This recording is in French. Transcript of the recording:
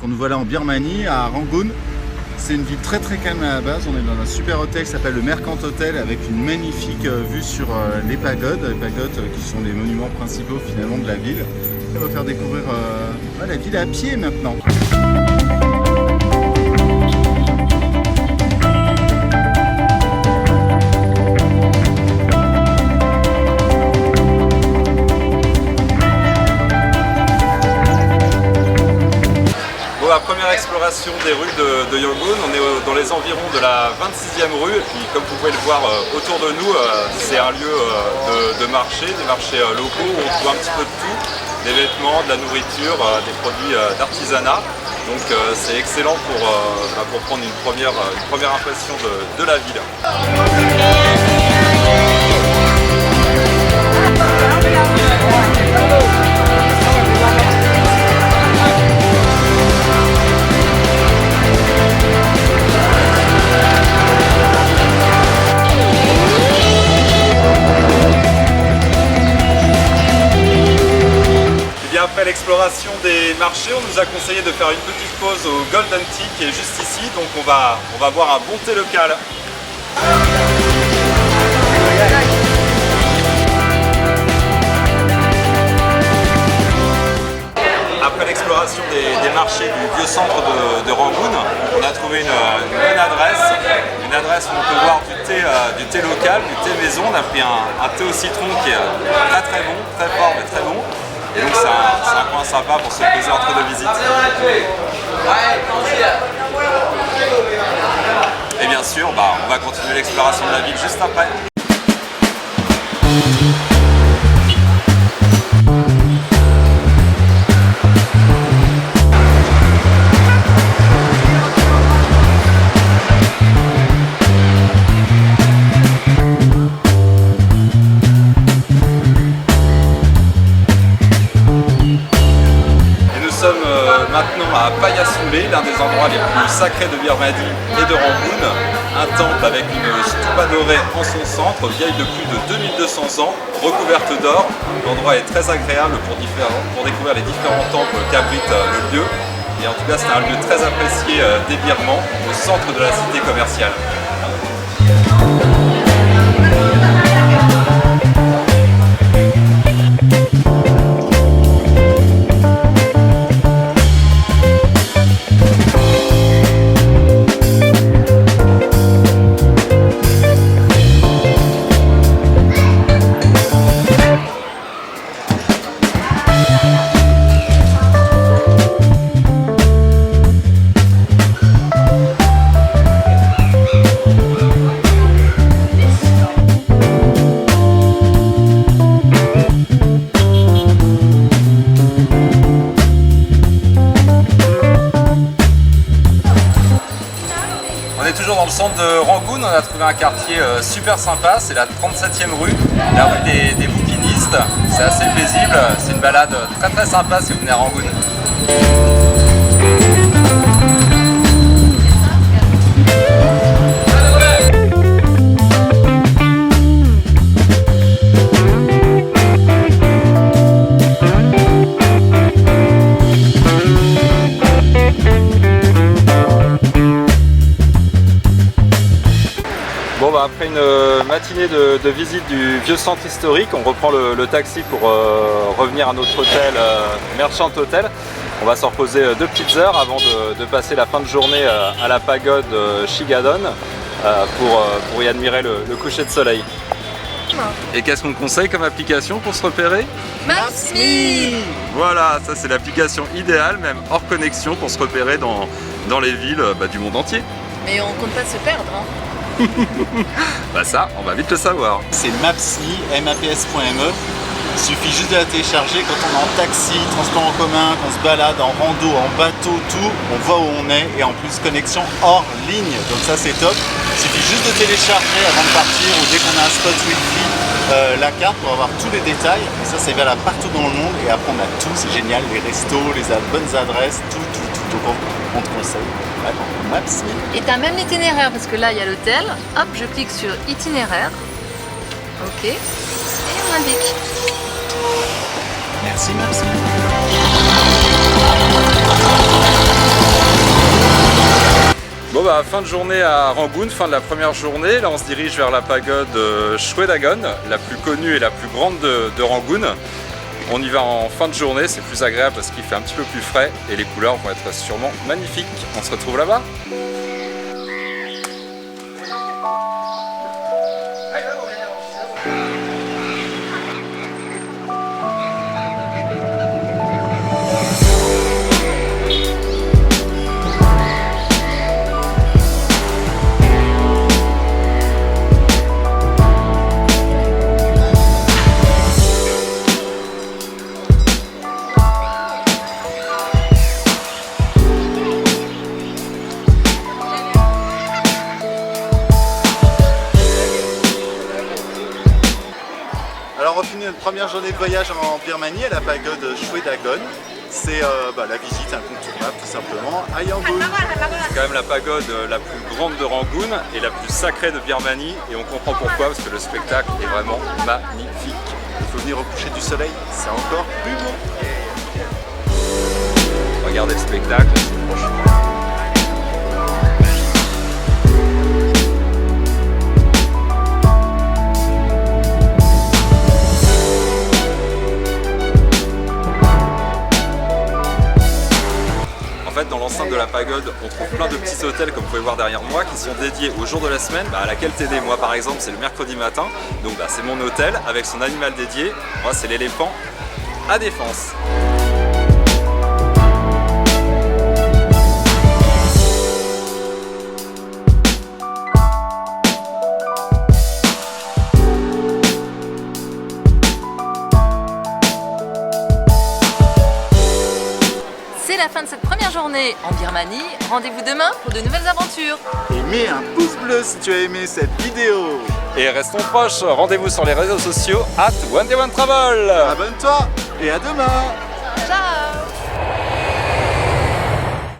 Donc nous voilà en Birmanie, à Rangoon. C'est une ville très calme à la base. On est dans un super hôtel qui s'appelle le Mercant Hotel avec une magnifique vue sur les pagodes qui sont les monuments principaux finalement de la ville. On va faire découvrir la ville à pied maintenant. La première exploration des rues de Yangon, on est dans les environs de la 26e rue et puis comme vous pouvez le voir autour de nous, c'est un lieu de marché, des marchés locaux où on trouve un petit peu de tout, des vêtements, de la nourriture, des produits d'artisanat. Donc c'est excellent pour prendre une première impression de la ville. Après l'exploration des marchés, on nous a conseillé de faire une petite pause au Golden Tea qui est juste ici, donc on va boire un bon thé local. Après l'exploration des marchés du vieux centre de Rangoon, on a trouvé une bonne adresse, où on peut boire du thé local, du thé maison. On a pris un thé au citron qui est très bon, très fort mais très bon. Et donc c'est un coin sympa pour se poser entre deux visites. Et bien sûr, on va continuer l'exploration de la ville juste après. Maintenant à Payasoulé, l'un des endroits les plus sacrés de Birmanie et de Rangoon. Un temple avec une stupa dorée en son centre, vieille de plus de 2200 ans, recouverte d'or. L'endroit est très agréable pour découvrir les différents temples qu'abrite le lieu. Et en tout cas, c'est un lieu très apprécié des Birmans, au centre de la cité commerciale. Toujours dans le centre de Rangoon, on a trouvé un quartier super sympa, c'est la 37e rue, la rue des bouquinistes. C'est assez paisible, c'est une balade très sympa si vous venez à Rangoon. Après une matinée de visite du vieux centre historique, on reprend le taxi pour revenir à notre hôtel, Merchant Hotel. On va s'en reposer 2 petites heures avant de passer la fin de journée à la pagode Shigadon pour y admirer le coucher de soleil. Et qu'est-ce qu'on conseille comme application pour se repérer? Maps.me. Voilà, ça c'est l'application idéale, même hors connexion, pour se repérer dans les villes du monde entier. Mais on compte pas se perdre, hein. Ça, on va vite le savoir. C'est Maps.me, maps.me. Il suffit juste de la télécharger quand on est en taxi, transport en commun, qu'on se balade en rando, en bateau, tout, on voit où on est et en plus connexion hors ligne, donc ça c'est top. Il suffit juste de télécharger avant de partir ou dès qu'on a un spot wifi la carte pour avoir tous les détails et ça c'est valable partout dans le monde et après on a tout, c'est génial, les restos, les bonnes adresses, tout, donc on te conseille. Maps.me. Et t'as même l'itinéraire parce que là il y a l'hôtel, hop je clique sur itinéraire, ok, et on indique. Merci Maps.me. Bon bah fin de journée à Rangoon, fin de la première journée. Là on se dirige vers la pagode Shwe Dagon, la plus connue et la plus grande de Rangoon. On y va en fin de journée, c'est plus agréable parce qu'il fait un petit peu plus frais et les couleurs vont être sûrement magnifiques. On se retrouve là-bas. Alors on finit notre première journée de voyage en Birmanie à la pagode Shwe Dagon. C'est la visite incontournable tout simplement à Yangon. C'est quand même la pagode la plus grande de Rangoon et la plus sacrée de Birmanie et on comprend pourquoi parce que le spectacle est vraiment magnifique. Il faut venir au coucher du soleil, c'est encore plus beau. Regardez le spectacle, c'est franchement... En fait, dans l'enceinte de la pagode, on trouve plein de petits hôtels, comme vous pouvez voir derrière moi, qui sont dédiés au jour de la semaine à laquelle t'es né. Moi, par exemple, c'est le mercredi matin, donc c'est mon hôtel avec son animal dédié. Moi, c'est l'éléphant à Défense. C'est la fin de cette première journée en Birmanie. Rendez-vous demain pour de nouvelles aventures. Et mets un pouce bleu si tu as aimé cette vidéo. Et restons proches, rendez-vous sur les réseaux sociaux @OneDayOneTravel. Abonne-toi et à demain. Ciao!